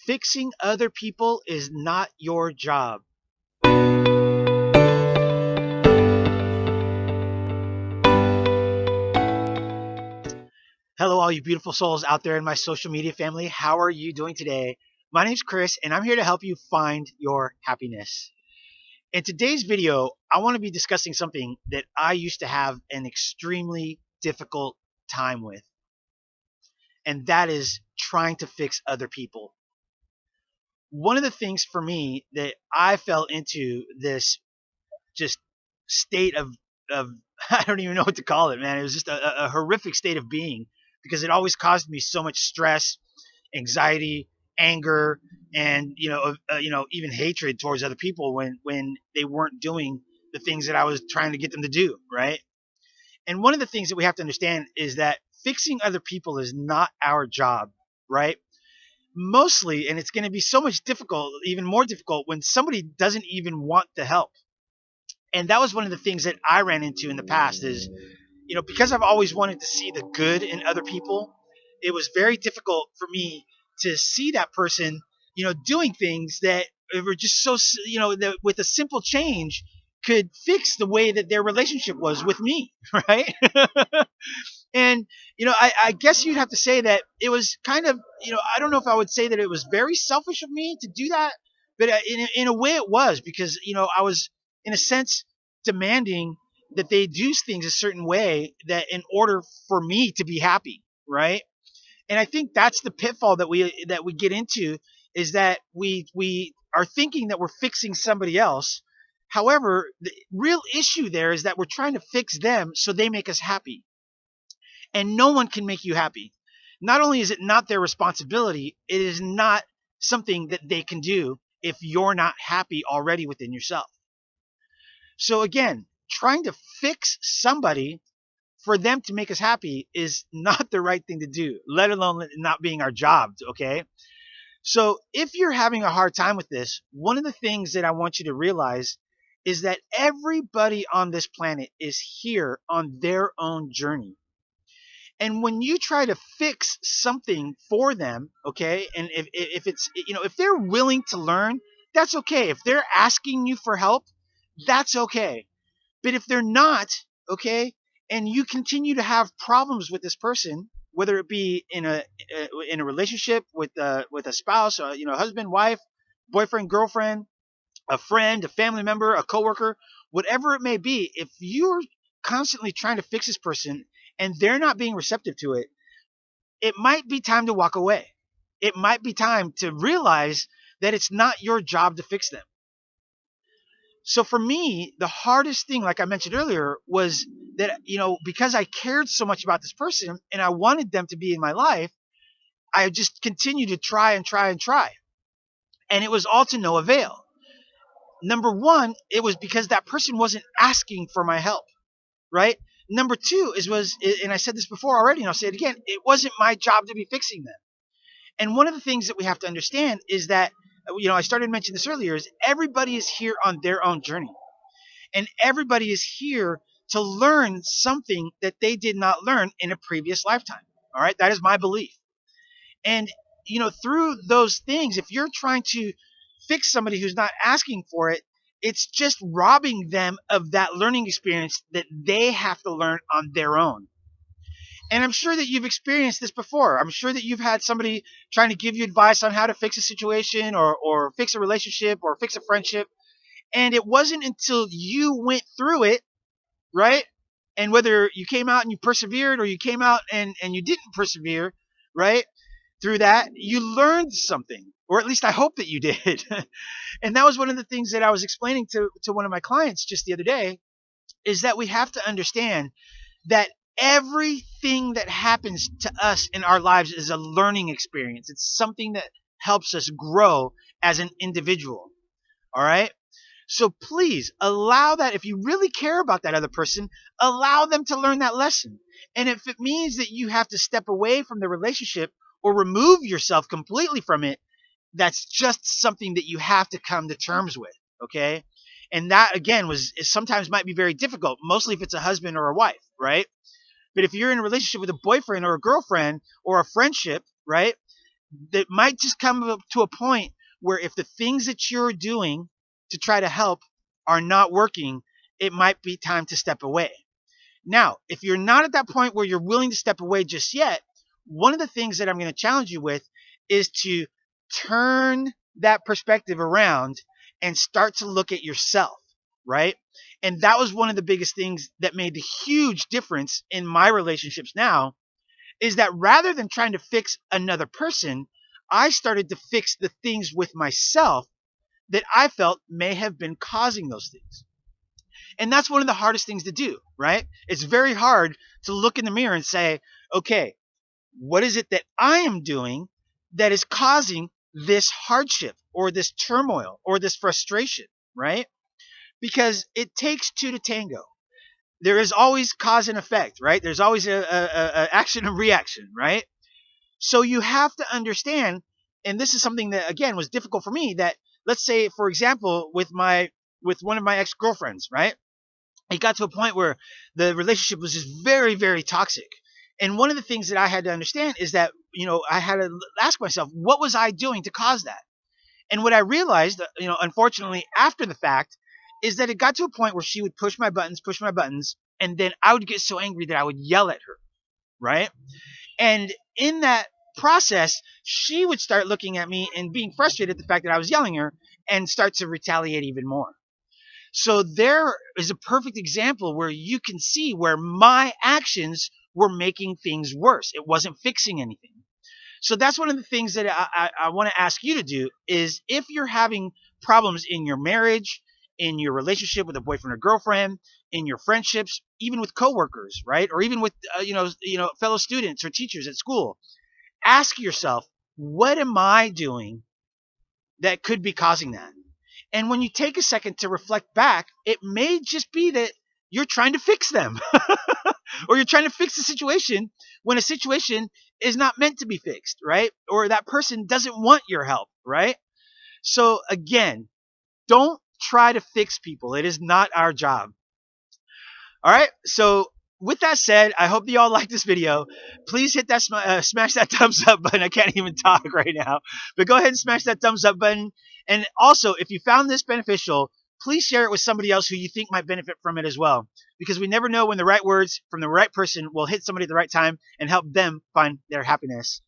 Fixing other people is not your job. Hello, all you beautiful souls out there in my social media family. How are you doing today? My name's Chris, and I'm here to help you find your happiness. In today's video, I want to be discussing something that I used to have an extremely difficult time with, and that is trying to fix other people. One of the things for me that I fell into this just state of I don't even know what to call it, man. It was just a horrific state of being because it always caused me so much stress, anxiety, anger, and even hatred towards other people when they weren't doing the things that I was trying to get them to do, right? And one of the things that we have to understand is that fixing other people is not our job, right? Mostly, and it's going to be so much difficult, even more difficult when somebody doesn't even want the help. And that was one of the things that I ran into in the past is, because I've always wanted to see the good in other people, it was very difficult for me to see that person, doing things that were just so, that with a simple change could fix the way that their relationship was with me, right? And, I guess you'd have to say that it was kind of, I don't know if I would say that it was very selfish of me to do that, but in a way it was because, I was, in a sense, demanding that they do things a certain way that in order for me to be happy, right? And I think that's the pitfall that we get into is that we are thinking that we're fixing somebody else. However, the real issue there is that we're trying to fix them so they make us happy, and no one can make you happy. Not only is it not their responsibility, it is not something that they can do if you're not happy already within yourself. So again, trying to fix somebody for them to make us happy is not the right thing to do, let alone not being our job, okay? So if you're having a hard time with this, one of the things that I want you to realize is that everybody on this planet is here on their own journey. And when you try to fix something for them, okay, and if it's, if they're willing to learn, that's okay. If they're asking you for help, that's okay. But if they're not, okay, and you continue to have problems with this person, whether it be in a relationship with a spouse, or, husband, wife, boyfriend, girlfriend, a friend, a family member, a coworker, whatever it may be, if you're constantly trying to fix this person and they're not being receptive to it, it might be time to walk away. It might be time to realize that it's not your job to fix them. So for me, the hardest thing, like I mentioned earlier, was that, because I cared so much about this person and I wanted them to be in my life, I just continued to try and try and try. And it was all to no avail. Number one, it was because that person wasn't asking for my help, right? Number two and I said this before already, and I'll say it again, it wasn't my job to be fixing them. And one of the things that we have to understand is that, I started mentioning this earlier, is everybody is here on their own journey. And everybody is here to learn something that they did not learn in a previous lifetime. All right. That is my belief. And, through those things, if you're trying to fix somebody who's not asking for it, it's just robbing them of that learning experience that they have to learn on their own. And I'm sure that you've experienced this before. I'm sure that you've had somebody trying to give you advice on how to fix a situation or fix a relationship or fix a friendship. And it wasn't until you went through it, right? And whether you came out and you persevered or you came out and you didn't persevere, right? Through that, you learned something, or at least I hope that you did. And that was one of the things that I was explaining to one of my clients just the other day, is that we have to understand that everything that happens to us in our lives is a learning experience. It's something that helps us grow as an individual. All right. So please allow that. If you really care about that other person, allow them to learn that lesson. And if it means that you have to step away from the relationship or remove yourself completely from it, that's just something that you have to come to terms with. Okay. And that again is sometimes might be very difficult, mostly if it's a husband or a wife, right? But if you're in a relationship with a boyfriend or a girlfriend or a friendship, right? that might just come up to a point where if the things that you're doing to try to help are not working, it might be time to step away. Now, if you're not at that point where you're willing to step away just yet, one of the things that I'm going to challenge you with is to turn that perspective around and start to look at yourself, right? And that was one of the biggest things that made the huge difference in my relationships now, is that rather than trying to fix another person, I started to fix the things with myself that I felt may have been causing those things. And that's one of the hardest things to do, right? It's very hard to look in the mirror and say, okay, what is it that I am doing that is causing this hardship or this turmoil or this frustration, right? Because it takes two to tango. There is always cause and effect, right? There's always a action and reaction, right? So you have to understand, and this is something that again was difficult for me. That, let's say, for example, with one of my ex girlfriends, right? It got to a point where the relationship was just very, very toxic. And one of the things that I had to understand is that, I had to ask myself, what was I doing to cause that? And what I realized, unfortunately, after the fact, is that it got to a point where she would push my buttons, and then I would get so angry that I would yell at her, right? And in that process, she would start looking at me and being frustrated at the fact that I was yelling at her and start to retaliate even more. So there is a perfect example where you can see where my actions were making things worse. It wasn't fixing anything. So that's one of the things that I want to ask you to do is, if you're having problems in your marriage, in your relationship with a boyfriend or girlfriend, in your friendships, even with coworkers, right? Or even with, fellow students or teachers at school, ask yourself, what am I doing that could be causing that? And when you take a second to reflect back, it may just be that you're trying to fix them or you're trying to fix the situation when a situation is not meant to be fixed, right? Or that person doesn't want your help, right? So again, don't try to fix people. It is not our job. All right. So with that said, I hope that y'all like this video. Please hit that smash that thumbs up button. I can't even talk right now, but go ahead and smash that thumbs up button. And also, if you found this beneficial, please share it with somebody else who you think might benefit from it as well, because we never know when the right words from the right person will hit somebody at the right time and help them find their happiness.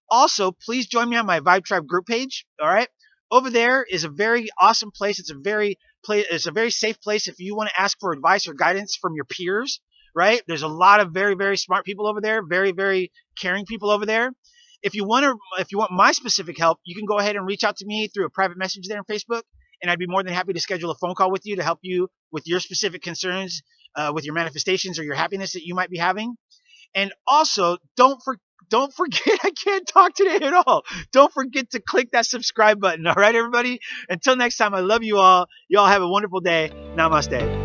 Also, please join me on my Vibe Tribe group page. All right, over there is a very awesome place. It's a very safe place if you want to ask for advice or guidance from your peers. Right, there's a lot of very, very smart people over there, very, very caring people over there. If you want my specific help, you can go ahead and reach out to me through a private message there on Facebook, and I'd be more than happy to schedule a phone call with you to help you with your specific concerns, with your manifestations or your happiness that you might be having. And also, don't forget, I can't talk today at all. Don't forget to click that subscribe button. All right, everybody? Until next time, I love you all. You all have a wonderful day. Namaste.